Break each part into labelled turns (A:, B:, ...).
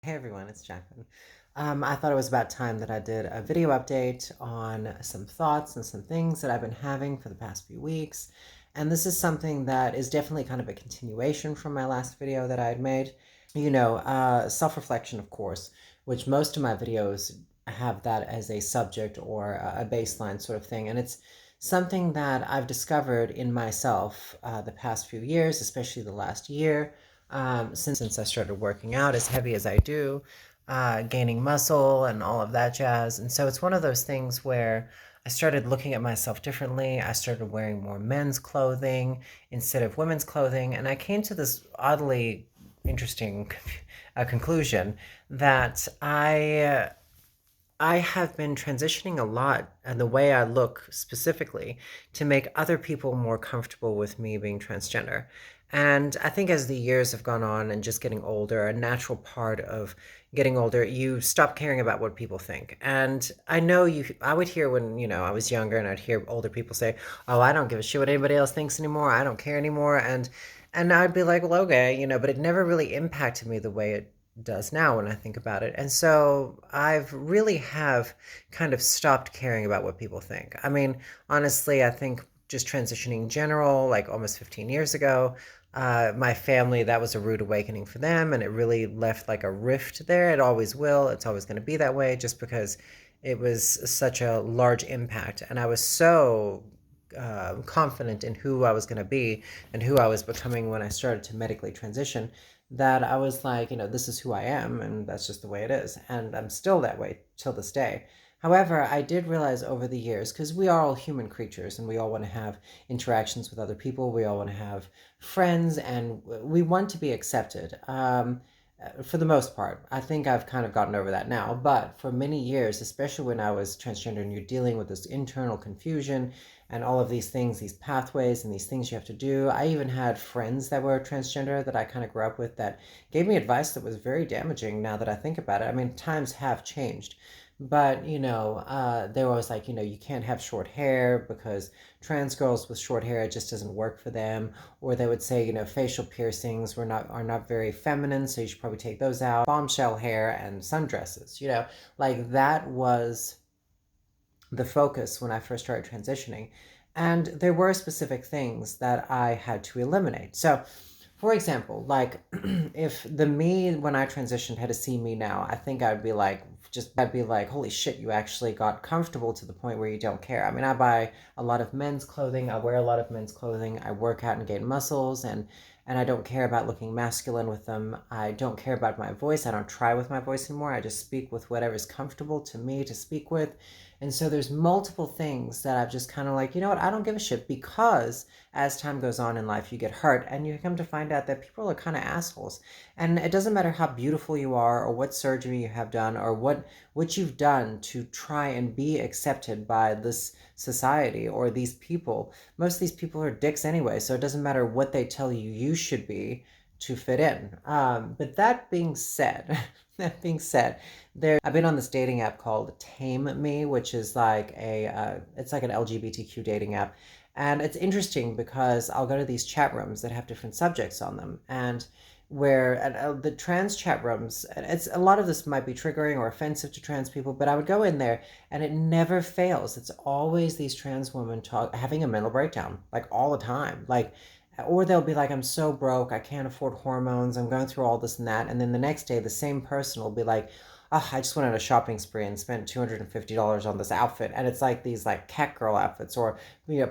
A: Hey everyone, it's Jacqueline. I thought it was about time that I did a video update on some thoughts and some things that I've been having for the past few weeks. And this is something that is definitely kind of a continuation from my last video that I had made. Self-reflection, of course, which most of my videos have that as a subject or a baseline sort of thing. And it's something that I've discovered in myself the past few years, especially the last year, since I started working out as heavy as I do, gaining muscle and all of that jazz. And so it's one of those things where I started looking at myself differently. I started wearing more men's clothing instead of women's clothing. And I came to this oddly interesting conclusion that I have been transitioning a lot and the way I look specifically to make other people more comfortable with me being transgender. And I think as the years have gone on and just getting older, a natural part of getting older, you stop caring about what people think. And I know I would hear when, I was younger and I'd hear older people say, "Oh, I don't give a shit what anybody else thinks anymore. I don't care anymore." And I'd be like, "Well, okay," but it never really impacted me the way it does now when I think about it. And so I've really have kind of stopped caring about what people think. I mean, honestly, I think just transitioning in general, like almost 15 years ago, my family, that was a rude awakening for them. And it really left like a rift there. It always will. It's always going to be that way just because it was such a large impact. And I was so confident in who I was going to be and who I was becoming when I started to medically transition that I was like, this is who I am, and that's just the way it is. And I'm still that way till this day. However, I did realize over the years, because we are all human creatures and we all want to have interactions with other people, we all want to have friends, and we want to be accepted. For the most part, I think I've kind of gotten over that now. But for many years, especially when I was transgender and you're dealing with this internal confusion and all of these things, these pathways and these things you have to do. I even had friends that were transgender that I kind of grew up with that gave me advice that was very damaging now that I think about it. I mean, times have changed. But, they were always like, you can't have short hair because trans girls with short hair, it just doesn't work for them. Or they would say, facial piercings are not very feminine, so you should probably take those out. Bombshell hair and sundresses, like that was the focus when I first started transitioning. And there were specific things that I had to eliminate. So, for example, like if the me when I transitioned had to see me now, I think I'd be like, holy shit, you actually got comfortable to the point where you don't care. I mean, I buy a lot of men's clothing, I wear a lot of men's clothing, I work out and gain muscles, and I don't care about looking masculine with them. I don't care about my voice. I don't try with my voice anymore. I just speak with whatever's comfortable to me to speak with. And so there's multiple things that I've just kind of like, you know what, I don't give a shit, because as time goes on in life, you get hurt and you come to find out that people are kind of assholes. And it doesn't matter how beautiful you are or what surgery you have done or what you've done to try and be accepted by this society or these people. Most of these people are dicks anyway, so it doesn't matter what they tell you you should be to fit in. But that being said, I've been on this dating app called Tame Me, which is like it's like an LGBTQ dating app. And it's interesting because I'll go to these chat rooms that have different subjects on them. And the trans chat rooms, it's a lot of this might be triggering or offensive to trans people, but I would go in there and it never fails. It's always these trans women having a mental breakdown, like all the time. Or they'll be like, "I'm so broke, I can't afford hormones, I'm going through all this and that." And then the next day, the same person will be like, "Oh, I just went on a shopping spree and spent $250 on this outfit." And it's like these like cat girl outfits or,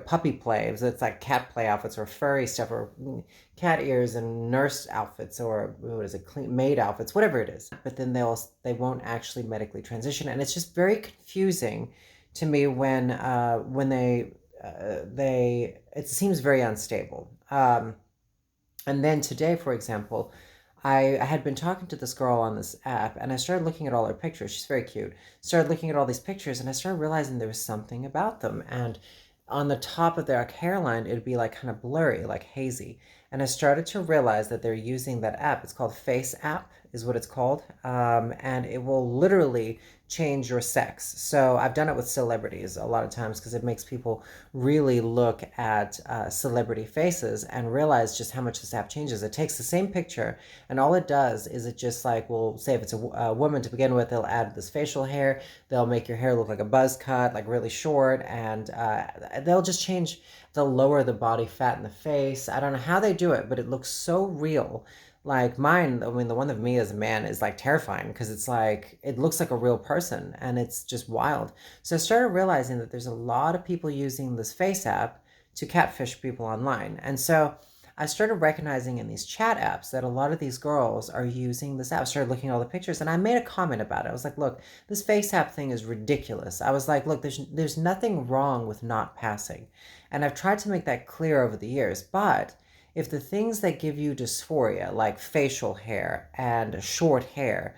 A: puppy play. It's like cat play outfits or furry stuff or cat ears and nurse outfits or what is it, clean maid outfits, whatever it is. But then they won't actually medically transition. And it's just very confusing to me when it seems very unstable. And then today, for example, I had been talking to this girl on this app and I started looking at all her pictures. She's very cute. Started looking at all these pictures and I started realizing there was something about them. And on the top of their hairline, it'd be like kind of blurry, like hazy. And I started to realize that they're using that app. It's called Face App. is what it's called, and it will literally change your sex. So I've done it with celebrities a lot of times because it makes people really look at celebrity faces and realize just how much this app changes. It takes the same picture, and all it does is it just like, will say if it's a woman to begin with, they'll add this facial hair, they'll make your hair look like a buzz cut, like really short, and they'll just change, they'll lower the body fat in the face. I don't know how they do it, but it looks so real. Like mine, I mean, the one of me as a man is like terrifying because it's like, it looks like a real person and it's just wild. So I started realizing that there's a lot of people using this face app to catfish people online. And so I started recognizing in these chat apps that a lot of these girls are using this app. I started looking at all the pictures and I made a comment about it. I was like, look, this face app thing is ridiculous. I was like, look, there's nothing wrong with not passing. And I've tried to make that clear over the years, but if the things that give you dysphoria, like facial hair and short hair,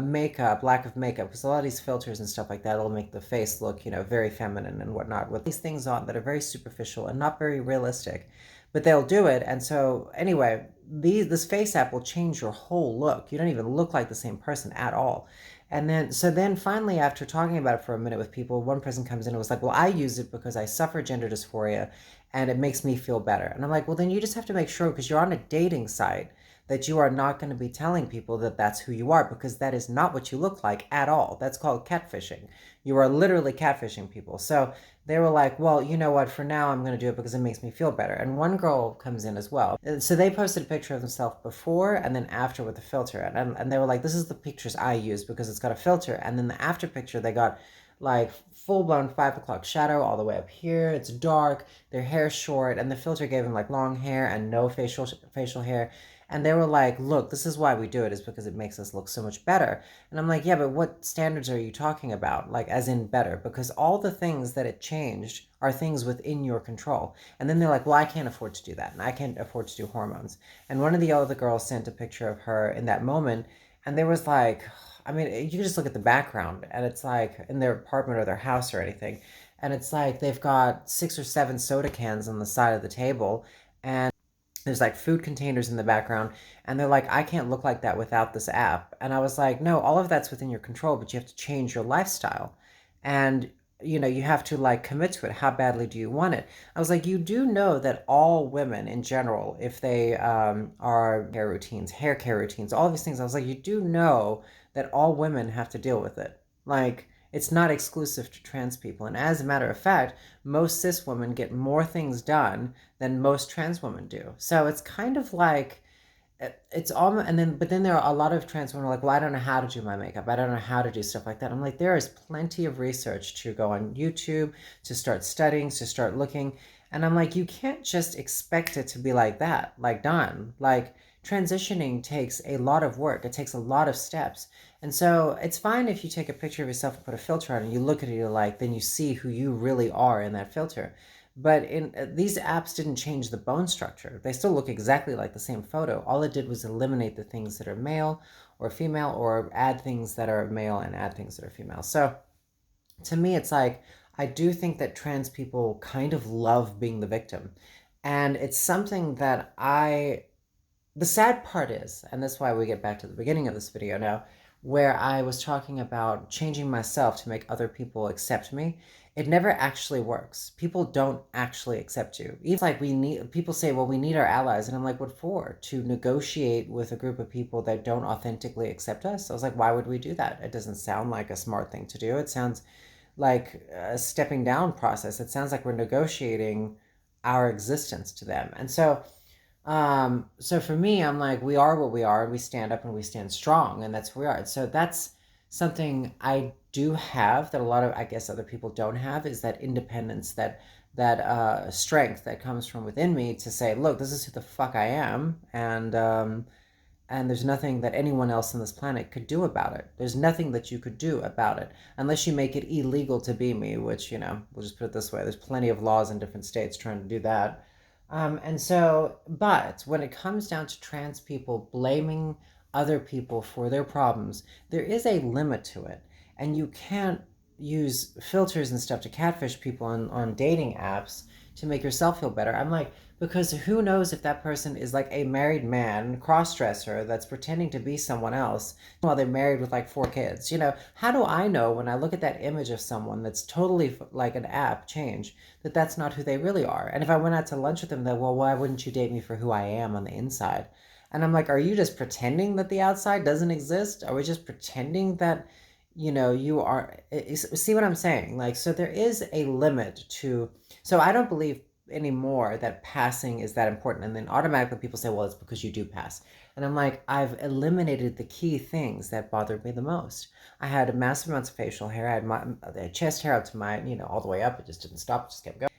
A: makeup, lack of makeup, because a lot of these filters and stuff like that will make the face look, very feminine and whatnot, with these things on that are very superficial and not very realistic, but they'll do it. And so, anyway, this face app will change your whole look. You don't even look like the same person at all. And then finally, after talking about it for a minute with people, one person comes in and was like, well, I use it because I suffer gender dysphoria and it makes me feel better. And I'm like, well, then you just have to make sure, because you're on a dating site, that you are not going to be telling people that that's who you are, because that is not what you look like at all. That's called catfishing. You are literally catfishing people. So they were like, well, you know what, for now I'm going to do it because it makes me feel better. And one girl comes in as well. And so they posted a picture of themselves before and then after with the filter. And they were like, this is the pictures I use because it's got a filter. And then the after picture, they got like full-blown 5 o'clock shadow all the way up here. It's dark, their hair's short, and the filter gave them like long hair and no facial hair. And they were like, look, this is why we do it, is because it makes us look so much better. And I'm like, yeah, but what standards are you talking about? Like, as in better? Because all the things that it changed are things within your control. And then they're like, well, I can't afford to do that. And I can't afford to do hormones. And one of the other girls sent a picture of her in that moment. And there was like, I mean, you can just look at the background and it's like in their apartment or their house or anything. And it's like they've got 6 or 7 soda cans on the side of the table. And there's like food containers in the background, and they're like, I can't look like that without this app. And I was like, no, all of that's within your control, but you have to change your lifestyle. And you have to like commit to it. How badly do you want it? I was like, you do know that all women in general, if they are hair care routines, all these things, I was like, you do know that all women have to deal with it. Like, it's not exclusive to trans people. And as a matter of fact, most cis women get more things done than most trans women do. So it's kind of like, it's almost, but then there are a lot of trans women who are like, well, I don't know how to do my makeup. I don't know how to do stuff like that. I'm like, there is plenty of research to go on YouTube, to start studying, to start looking. And I'm like, you can't just expect it to be like that, like done. Like, transitioning takes a lot of work. It takes a lot of steps. And so it's fine if you take a picture of yourself and put a filter on and you look at it, you're like, then you see who you really are in that filter. But in these apps didn't change the bone structure. They still look exactly like the same photo. All it did was eliminate the things that are male or female, or add things that are male and add things that are female. So to me, it's like, I do think that trans people kind of love being the victim. And it's something that the sad part is, and that's why we get back to the beginning of this video now, where I was talking about changing myself to make other people accept me. It never actually works. People don't actually accept you. It's like people say, well, we need our allies. And I'm like, what for? To negotiate with a group of people that don't authentically accept us? I was like, why would we do that? It doesn't sound like a smart thing to do. It sounds like a stepping down process. It sounds like we're negotiating our existence to them. And so for me, I'm like, we are what we are, and we stand up and we stand strong, and that's who we are. So that's something I do have that a lot of, I guess, other people don't have, is that independence, that strength that comes from within me to say, look, this is who the fuck I am, and there's nothing that anyone else on this planet could do about it. There's nothing that you could do about it unless you make it illegal to be me, which, we'll just put it this way. There's plenty of laws in different states trying to do that. But when it comes down to trans people blaming other people for their problems, there is a limit to it. And you can't use filters and stuff to catfish people on dating apps to make yourself feel better. I'm like, because who knows if that person is like a married man, cross-dresser, that's pretending to be someone else while they're married with like four kids. How do I know when I look at that image of someone that's totally like an app change, that that's not who they really are? And if I went out to lunch with them, then, well, why wouldn't you date me for who I am on the inside? And I'm like, are you just pretending that the outside doesn't exist? Are we just pretending that, you are, see what I'm saying? Like, so there is a limit to, so I don't believe anymore that passing is that important. And then automatically people say, well, it's because you do pass. And I'm like, I've eliminated the key things that bothered me the most. I had massive amounts of facial hair. I had my chest hair up to my, all the way up. It just didn't stop, it just kept going.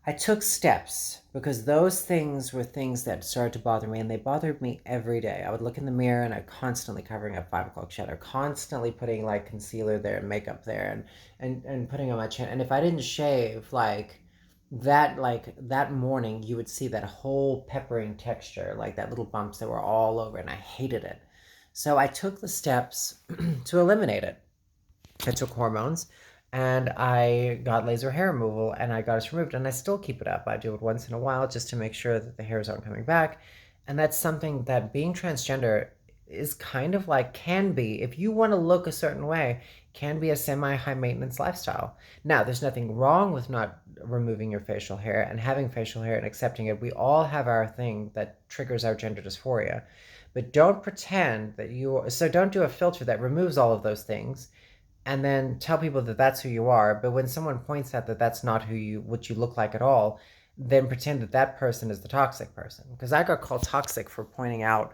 A: I took steps because those things were things that started to bother me, and they bothered me every day. I would look in the mirror and I constantly covering up 5 o'clock shadow, constantly putting like concealer there and makeup there, and putting on my chin. And if I didn't shave like that morning, you would see that whole peppering texture, like that little bumps that were all over, and I hated it. So I took the steps to eliminate it. I took hormones and I got laser hair removal and I got it removed, and I still keep it up. I do it once in a while just to make sure that the hairs aren't coming back. And that's something that being transgender is kind of like, can be, if you want to look a certain way, can be a semi high maintenance lifestyle. Now, there's nothing wrong with not removing your facial hair and having facial hair and accepting it. We all have our thing that triggers our gender dysphoria. But don't pretend that so don't do a filter that removes all of those things and then tell people that that's who you are. But when someone points out that that's not what you look like at all, then pretend that that person is the toxic person. Because I got called toxic for pointing out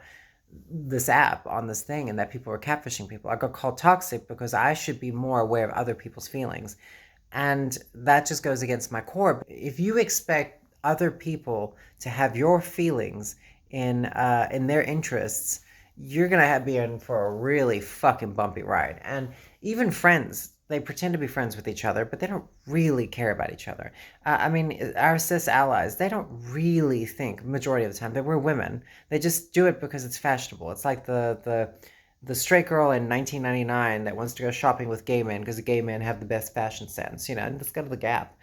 A: this app on this thing and that people were catfishing people. I got called toxic because I should be more aware of other people's feelings. And that just goes against my core. If you expect other people to have your feelings in their interests, you're gonna be in for a really fucking bumpy ride. And even friends, they pretend to be friends with each other, but they don't really care about each other. I mean, our cis allies, they don't really think, majority of the time, that we're women. They just do it because it's fashionable. It's like the straight girl in 1999 that wants to go shopping with gay men because the gay men have the best fashion sense, and let's go to the Gap.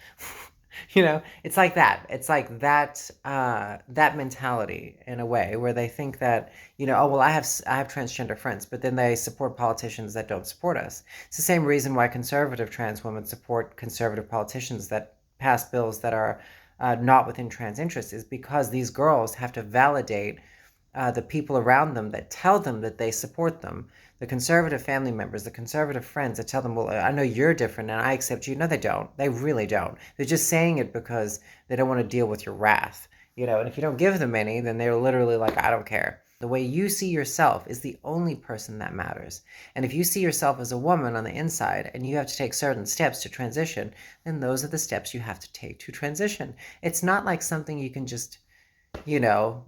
A: It's like that. It's like that mentality in a way where they think that, oh well, I have transgender friends, but then they support politicians that don't support us. It's the same reason why conservative trans women support conservative politicians that pass bills that are not within trans interests, is because these girls have to validate the people around them that tell them that they support them. The conservative family members, the conservative friends that tell them, well, I know you're different and I accept you. No, they don't. They really don't. They're just saying it because they don't want to deal with your wrath. And if you don't give them any, then they're literally like, I don't care. The way you see yourself is the only person that matters. And if you see yourself as a woman on the inside and you have to take certain steps to transition, then those are the steps you have to take to transition. It's not like something you can just, you know,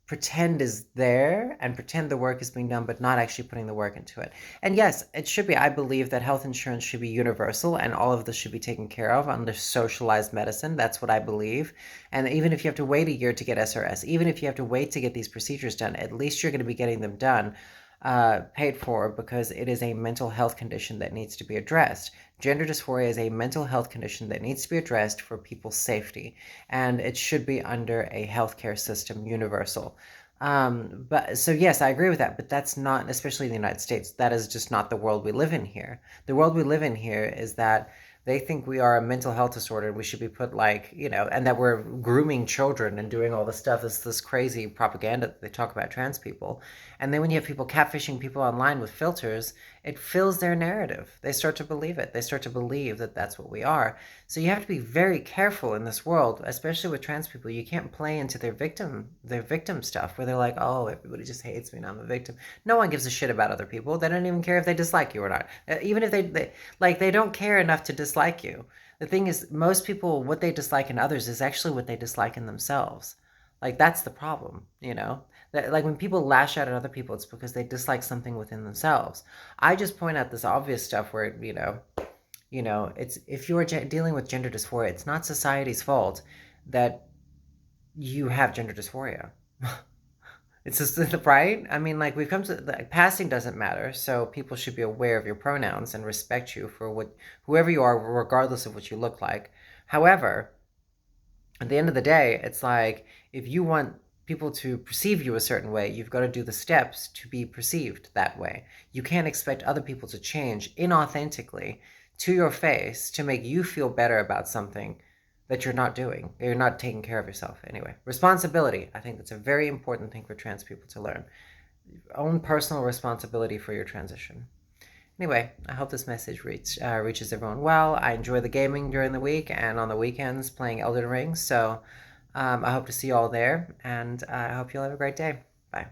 A: pretend is there and pretend the work is being done, but not actually putting the work into it. And yes, it should be. I believe that health insurance should be universal and all of this should be taken care of under socialized medicine. That's what I believe. And even if you have to wait a year to get SRS, even if you have to wait to get these procedures done, at least you're going to be getting them done, paid for, because it is a mental health condition that needs to be addressed. Gender dysphoria is a mental health condition that needs to be addressed for people's safety, and it should be under a healthcare system, universal. But so yes, I agree with that, but that's not, especially in the United States, that is just not the world we live in here. The world we live in here is that they think we are a mental health disorder. We should be put like, and that we're grooming children and doing all this stuff. This crazy propaganda that they talk about trans people. And then when you have people catfishing people online with filters, it fills their narrative. They start to believe it. They start to believe that that's what we are. So you have to be very careful in this world, especially with trans people. You can't play into their victim stuff where they're like, oh, everybody just hates me and I'm a victim. No one gives a shit about other people. They don't even care if they dislike you or not. Even if they don't care enough to dislike you. The thing is, most people, what they dislike in others is actually what they dislike in themselves. Like, that's the problem. That, like, when people lash out at other people, it's because they dislike something within themselves. I just point out this obvious stuff where, it's, if you're dealing with gender dysphoria, it's not society's fault that you have gender dysphoria. It's just right. I mean, like, we've come to, like, passing doesn't matter, so people should be aware of your pronouns and respect you for whoever you are, regardless of what you look like. However, At the end of the day, it's like if you want people to perceive you a certain way, you've got to do the steps to be perceived that way. You can't expect other people to change inauthentically to your face to make you feel better about something that you're not doing. You're not taking care of yourself. Anyway, responsibility. I think that's a very important thing for trans people to learn. Own personal responsibility for your transition. Anyway, I hope this message reaches everyone well. I enjoy the gaming during the week and on the weekends playing Elden Ring. So I hope to see you all there, and I hope you'll have a great day. Bye.